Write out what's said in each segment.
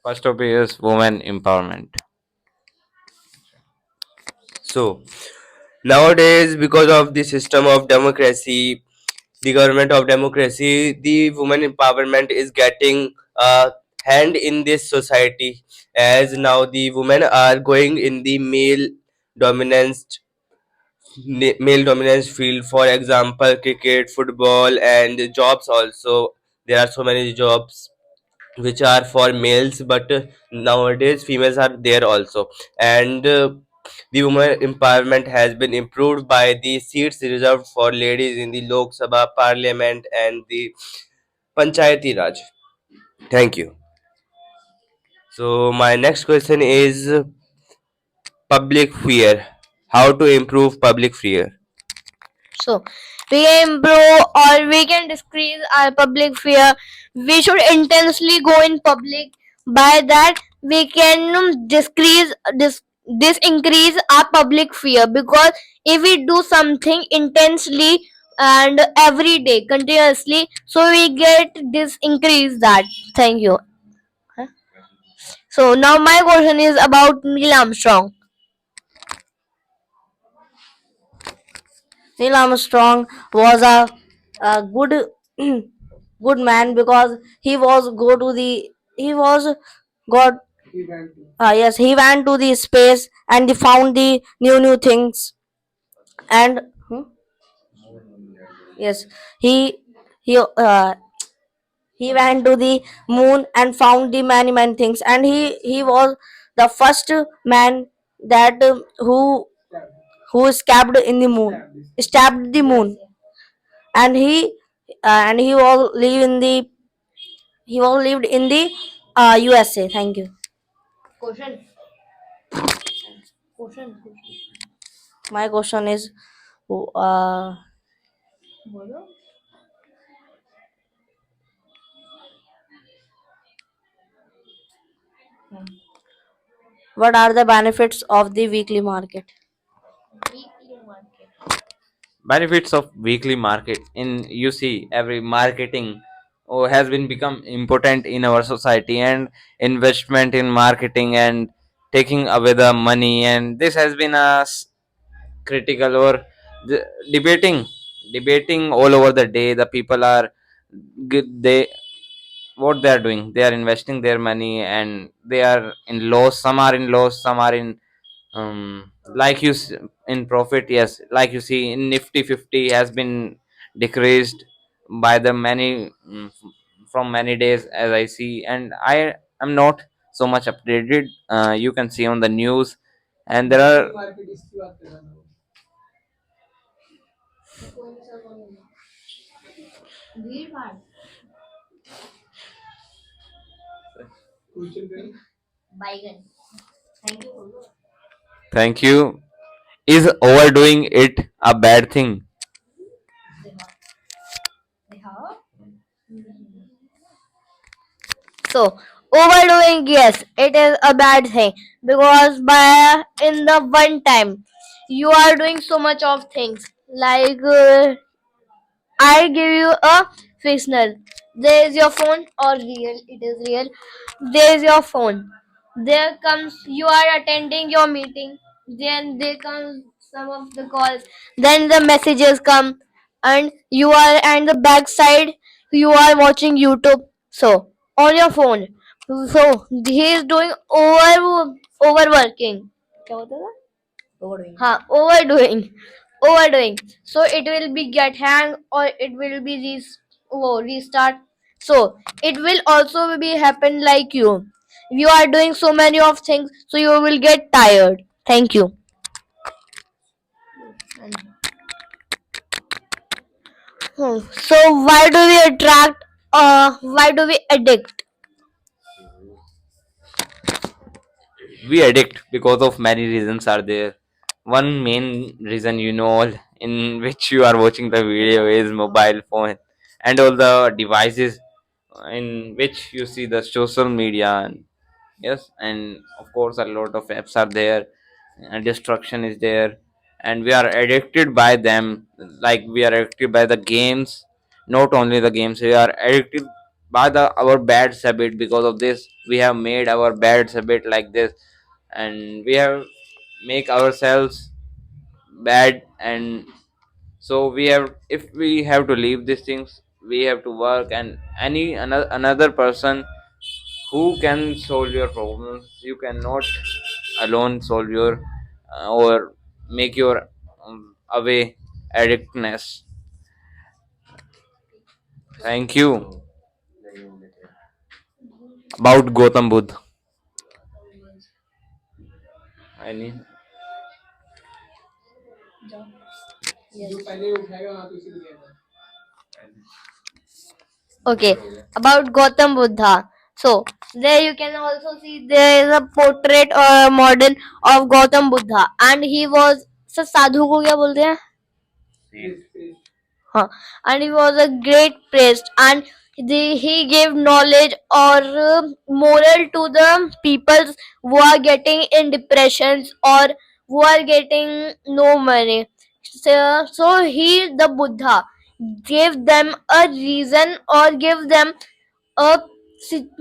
First topic is women empowerment. So nowadays, because of the system of democracy, the government of democracy, the women empowerment is getting a hand in this society, as now the women are going in the dominance male dominance field. For example, cricket, football, and jobs also. There are so many jobs which are for males, but nowadays females are there also. And the women empowerment has been improved by the seats reserved for ladies in the Lok Sabha, Parliament, and the Panchayati Raj. Thank you. So my next question is public fear. How to improve public fear? So we can improve or we can decrease our public fear. We should intensely go in public. By that we can decrease this increase our public fear, because if we do something intensely and every day continuously, so we get this increase that. Thank you. Huh? So now my question is about Neil Armstrong. Neil Armstrong was a good good man, because he was got yes, he went to the space and he found the new things. And yes, he he went to the moon and found the many things, and he was the first man that who stabbed the moon. And he was lived in the USA. Thank you. Question. Question. My question is, uh, what are the benefits of the weekly market? Benefits of weekly market. In you see every marketing has been become important in our society, and investment in marketing and taking away the money, and this has been critical or the, debating all over the day. The people are they what they are doing, they are investing their money and they are in loss. Some are in loss, some are in like in profit. Yes, like you see in Nifty 50 has been decreased by the many from many days, as I see, and I am not so much updated. You can see on the news, and there are thank you. Is overdoing it a bad thing? So overdoing, yes, it is a bad thing, because by in the one time you are doing so much of things like I give you a fictional. There is your phone, or real. It is real. There is your phone. There comes you are attending your meeting. Then there comes some of the calls. Then the messages come, and you are and the backside you are watching YouTube. So on your phone. So he is doing overworking. क्या होता था? Overdoing, so it will be get hang, or it will be restart. So it will also be happen like you are doing so many of things, so you will get tired. Thank you. So why do we addict? We addict because of many reasons are there. One main reason, in which you are watching the video, is mobile phone and all the devices in which you see the social media. And yes, and of course a lot of apps are there, and destruction is there, and we are addicted by them. Like we are addicted by the games. Not only the games, we are addicted by the our bad habit. Because of this we have made our bad habit like this, and we have make ourselves bad. And so we have, if we have to leave these things, we have to work, and another person who can solve your problems. You cannot alone solve your or make your away addictness. Thank you. About Gautam Buddha. I need. Okay, about Gautam Buddha. So there you can also see there is a portrait or a model of Gautam Buddha, and he was sir साधु को क्या बोलते हैं हाँ and he was a great priest and he gave knowledge or moral to the people who are getting in depressions or who are getting no money. So he the Buddha gave them a reason or give them a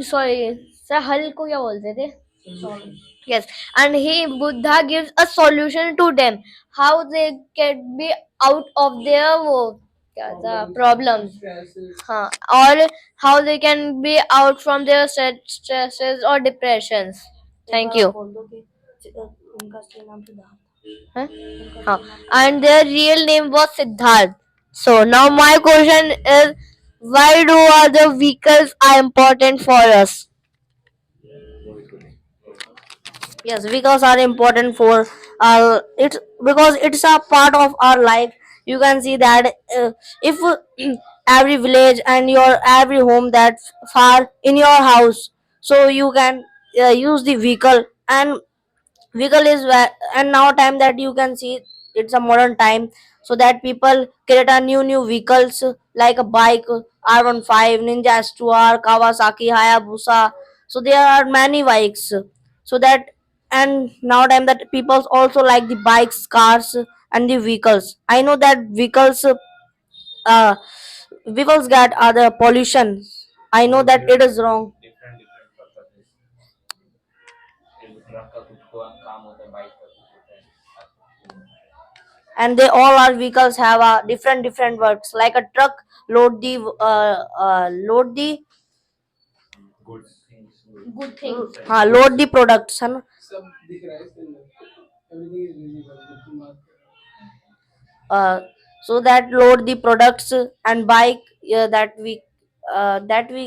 sorry sir हल को क्या बोलते थे yes and he Buddha gives a solution to them how they can be out of their वो क्या था problems हाँ or how they can be out from their stresses or depressions. Thank you. Huh? हाँ and their real name was Siddharth. So now my question is why do other vehicles are important for us? Yes, vehicles are important for it's because it's a part of our life. You can see that if every village and your every home that's far in your house, so you can use the vehicle and vehicle is and now time that you can see it's a modern time so that people create a new vehicles like a bike R15 Ninja S2R Kawasaki Hayabusa. So there are many bikes so that and now time that people also like the bikes cars and the vehicles. I know that uh vehicles get other pollution. I know that it is wrong and they all our vehicles have a different works like a truck load the good things load the products है ना uh, so that load the products and bike that we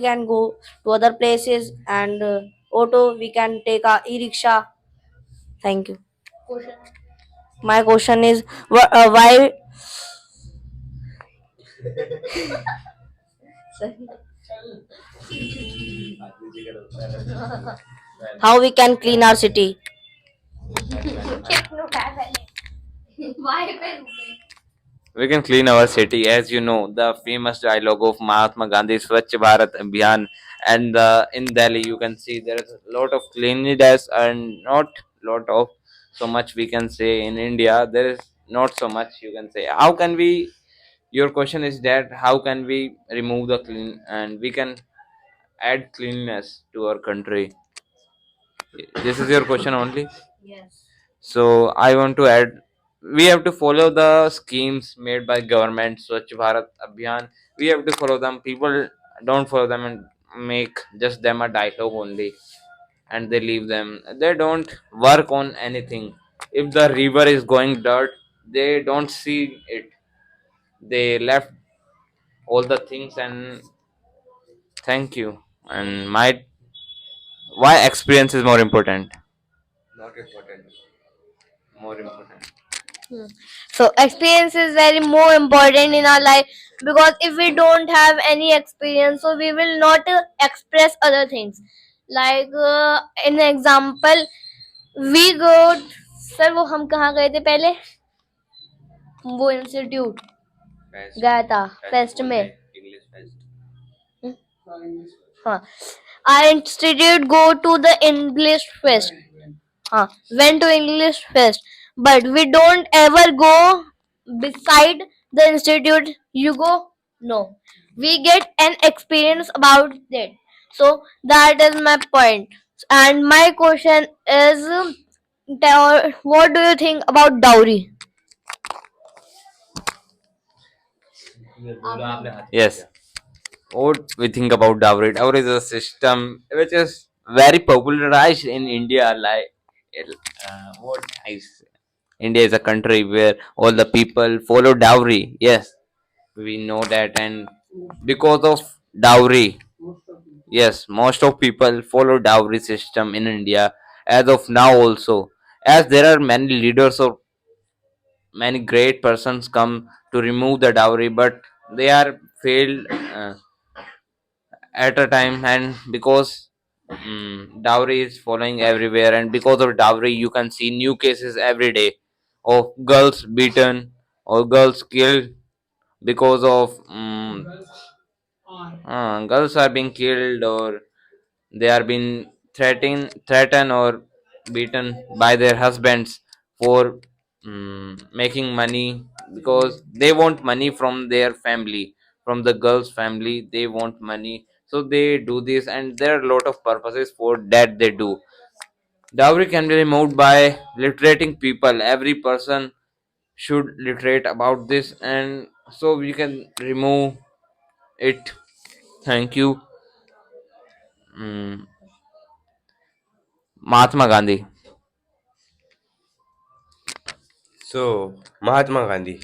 can go to other places and auto we can take a e-rickshaw. Thank you. My question is why how we can clean our city. We can clean our city, as you know, the famous dialogue of Mahatma Gandhi, Swachh Bharat Abhiyan, and in Delhi you can see there is a lot of cleanliness and not lot of so much we can say in India. There is not so much you can say. How can we? Your question is that how can we remove the clean and we can add cleanliness to our country? This is your question only. Yes. So I want to add, we have to follow the schemes made by government, Swachh Bharat Abhiyan. We have to follow them. People don't follow them and make just them a dialogue only, and they leave them. They don't work on anything. If the river is going dirt, they don't see it. They left all the things and thank you. And my why experience is more important. Not important. More important. So experience is very more important in our life because if we don't have any experience, so we will not express other things. Like in example, we go. Sir वो हम कहाँ गए थे पहले वो institute गया था fest में इंग्लिश फेस्ट हाँ our institute go to the English fest went to English fest but we don't ever go beside the institute you go no we get an experience about it. So that is my point. And my question is, what do you think about dowry? Yes. What we think about dowry? Dowry is a system which is very popularized in India. Like, what I say. India is a country where all the people follow dowry. Yes, we know that, and because of dowry, yes, most of people follow dowry system in India as of now also, as there are many leaders or many great persons come to remove the dowry, but they are failed at a time. And because dowry is following everywhere, and because of dowry you can see new cases every day of girls beaten or girls killed because of girls are being killed, or they are being threatened or beaten by their husbands for making money, because they want money from their family, from the girl's family. They want money, so they do this, and there are a lot of purposes for that they do. Dowry can be removed by literating people. Every person should literate about this, and so we can remove it. Thank you. mm, Mahatma Gandhi. So, Mahatma Gandhi.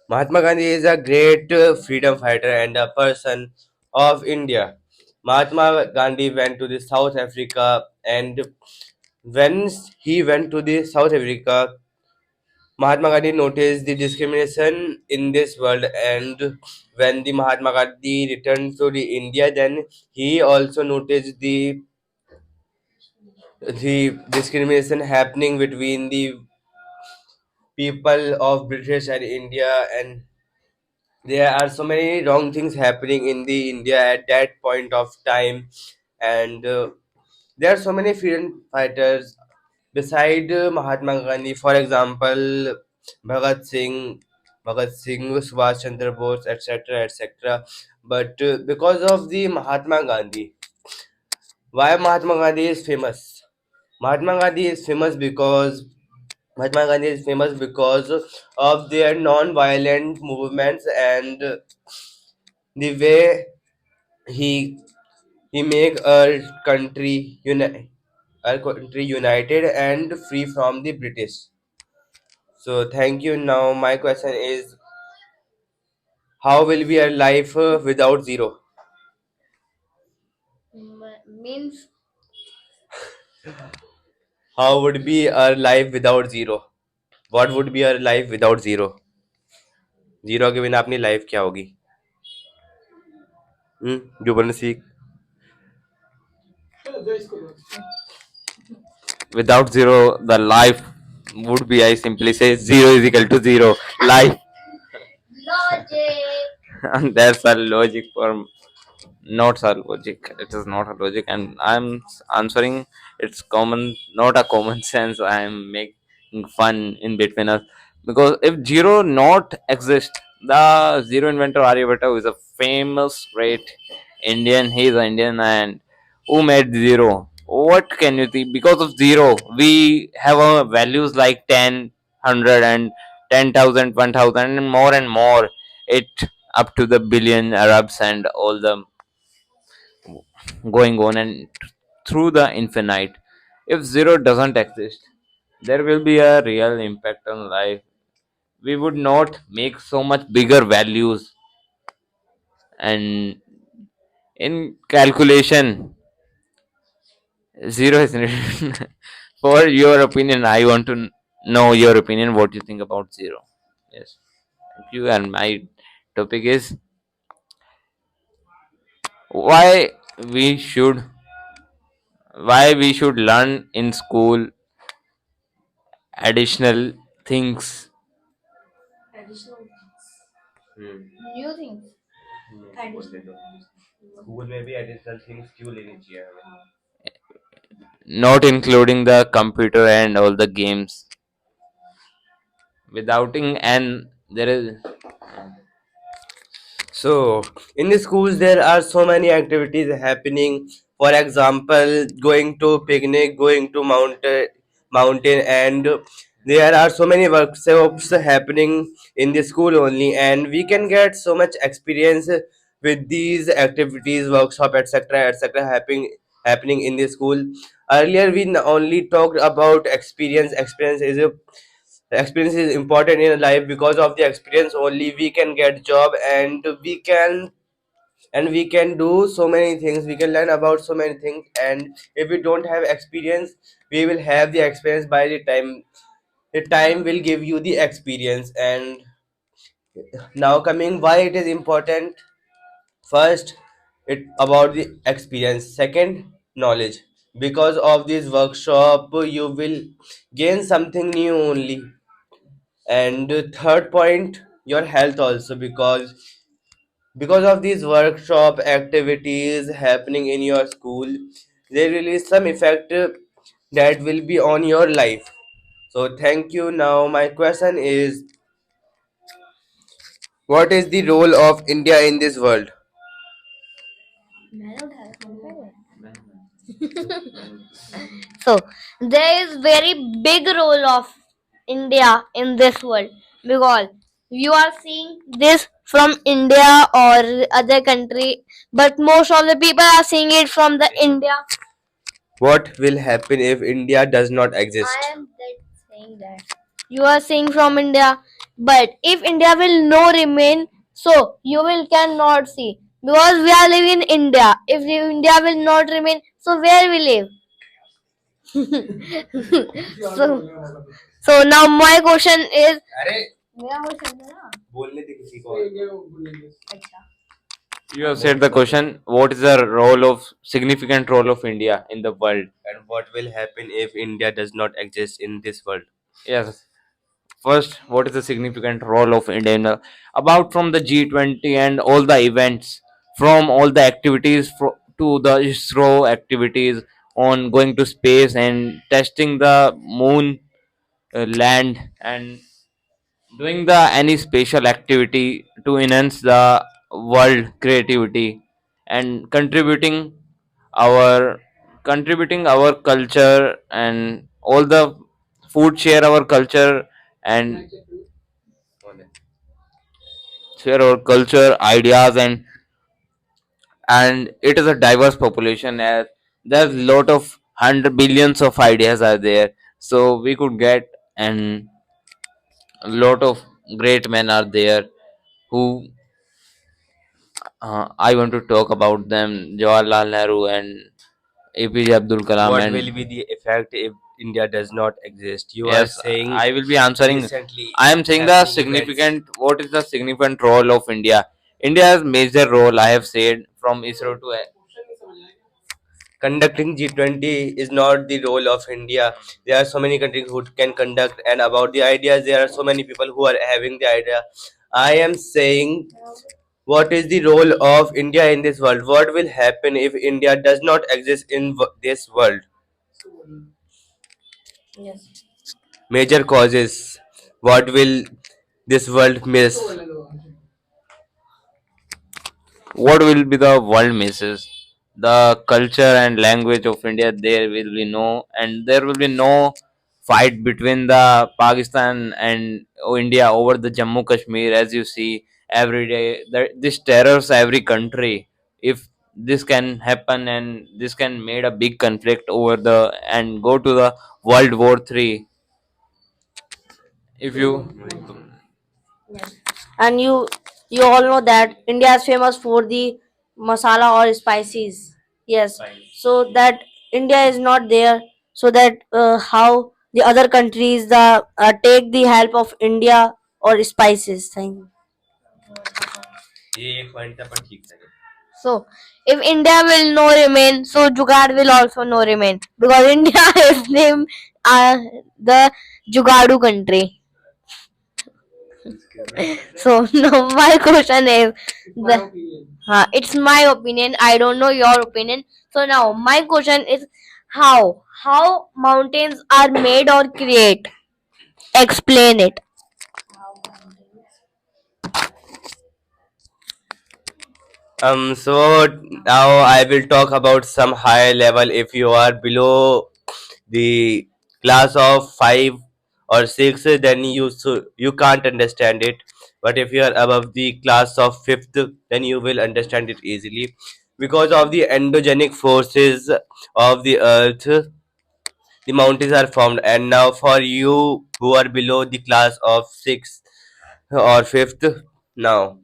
Mahatma Gandhi is a great freedom fighter and a person of India. Mahatma Gandhi went to the South Africa, and when he went to the South Africa, Mahatma Gandhi noticed the discrimination in this world, and when the Mahatma Gandhi returned to the India, then he also noticed the discrimination happening between the people of British and India, and there are so many wrong things happening in the India at that point of time, and there are so many freedom fighters beside Mahatma Gandhi. For example, Bhagat Singh, Subhash Chandra Bose, etc., etc. But because of the Mahatma Gandhi, why Mahatma Gandhi is famous? Mahatma Gandhi is famous because Mahatma Gandhi is famous because of their non-violent movements and the way he he make our country united and free from the British. So thank you. Now my question is, how will be our life without zero? Means How would be our life without zero? What would be our life without zero? Zero के बिना अपनी life क्या होगी? जुबन सीख. Without zero, the life would be, I simply say, zero is equal to zero. Life. logic. And that's a logic for not a logic. It is not a logic, and I'm answering. It's common, not a common sense. I'm making fun in between us, because if zero not exist, the zero inventor Aryabhatta, who is a famous great Indian. He is an Indian, and who made zero. What can you think? Because of zero, we have values like 10, 100, and 10,000, 1,000, and more. It up to the billion Arabs and all the going on, and through the infinite. If zero doesn't exist, there will be a real impact on life. We would not make so much bigger values, and in calculation, zero is needed. For your opinion, I want to know your opinion. What you think about zero? Yes, thank you. And my topic is why we should learn in school additional things. New things. School में भी additional things क्यों लेनी चाहिए हमें? Not including the computer and all the games. Without and there is So, in the schools, there are so many activities happening. For example, going to picnic, going to mountain, and there are so many workshops happening in the school only, and we can get so much experience with these activities, workshop, etc., happening in the school. Earlier, we only talked about experience. Experience is important in life. Because of the experience only we can get job, and we can do so many things, we can learn about so many things. And if we don't have experience, we will have the experience. By the time will give you the experience. And now coming why it is important. First, it about the experience. Second, knowledge. Because of this workshop you will gain something new only. And third point, your health also. Because of these workshop activities happening in your school, there will be some effect that will be on your life. So thank you. Now my question is, what is the role of India in this world? So there is very big role of India in this world, because you are seeing this from India or other country, but most of the people are seeing it from the India. What will happen if India does not exist? I am saying that you are seeing from India, but if India will no remain, so you will cannot see, because we are living in India. If India will not remain, so where we live? so so now my question is, मेरा question है ना? बोलने दे किसी को और। अच्छा। You have said the question, what is the role of significant role of India in the world? And what will happen if India does not exist in this world? Yes. First, what is the significant role of India in the, about from the G20 and all the events, from all the activities to the ISRO activities on going to space and testing the moon, land, and doing the any special activity to enhance the world creativity, and our contributing our culture, and all the food share our culture, and share our culture ideas, and it is a diverse population, as there's lot of hundred billions of ideas are there, so we could get, and a lot of great men are there who, I want to talk about them: Jawaharlal Nehru and APJ Abdul Kalam. What And will be the effect if India does not exist? You are yes, saying I will be answering. recently I am saying the happening events. significant. What is the significant role of India? India has major role. I have said from ISRO to Conducting G20 is not the role of India. There are so many countries who can conduct, and about the ideas, there are so many people who are having the idea. I am saying, what is the role of India in this world? What will happen if India does not exist in this world? Yes. Major causes. What will this world miss? what will be the world misses, the culture and language of India. There will be no, and there will be no fight between the Pakistan and India over the Jammu Kashmir. As you see every day, this terrors every country. If this can happen, and this can made a big conflict over the, and go to the World War III. If you And you all know that India is famous for the masala or spices. Yes. So that India is not there, so that how the other countries take the help of India or spices thing. ये एक point था पर ठीक था। So if India will no remain, so Jugaad will also no remain, because India is named the Jugadu country. So now my question is, it's my opinion. I don't know your opinion. So now my question is, how mountains are made or create? Explain it. So now I will talk about some higher level. If you are below the class of 5 or 6, then you can't understand it. But if you are above the class of fifth, then you will understand it easily. Because of the endogenic forces of the earth, the mountains are formed. And now for you who are below the class of sixth or fifth, now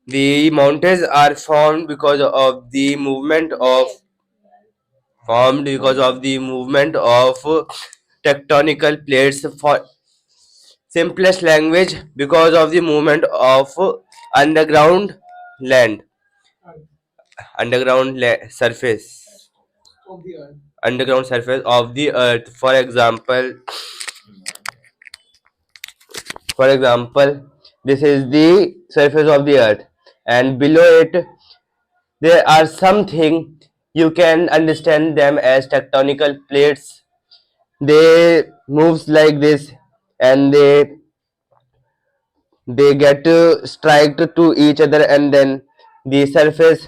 the mountains are formed because of the movement of tectonical plates. For simplest language, because of the movement of underground land surface underground surface of the earth. For example, this is the surface of the earth, and below it there are something you can understand them as tectonical plates. They moves like this, and they get striked to each other, and then the surface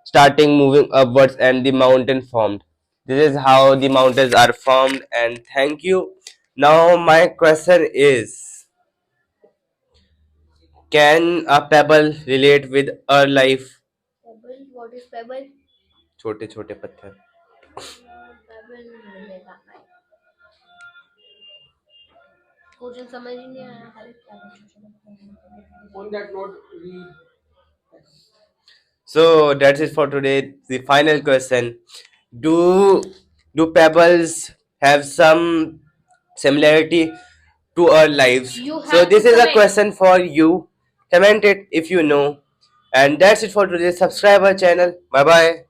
starting moving upwards and the mountain formed. This is how the mountains are formed. And thank you. Now my question is, can a pebble relate with our life? Pebble? What is pebble? छोटे छोटे पत्थर. Pebble नहीं आता है. Question समझ ही नहीं आया. अरे क्या question? So that's it for today. The final question: Do pebbles have some similarity to our lives? You So have this to is a comment. question for you. Comment it if you know. And that's it for today. Subscribe our channel. Bye bye.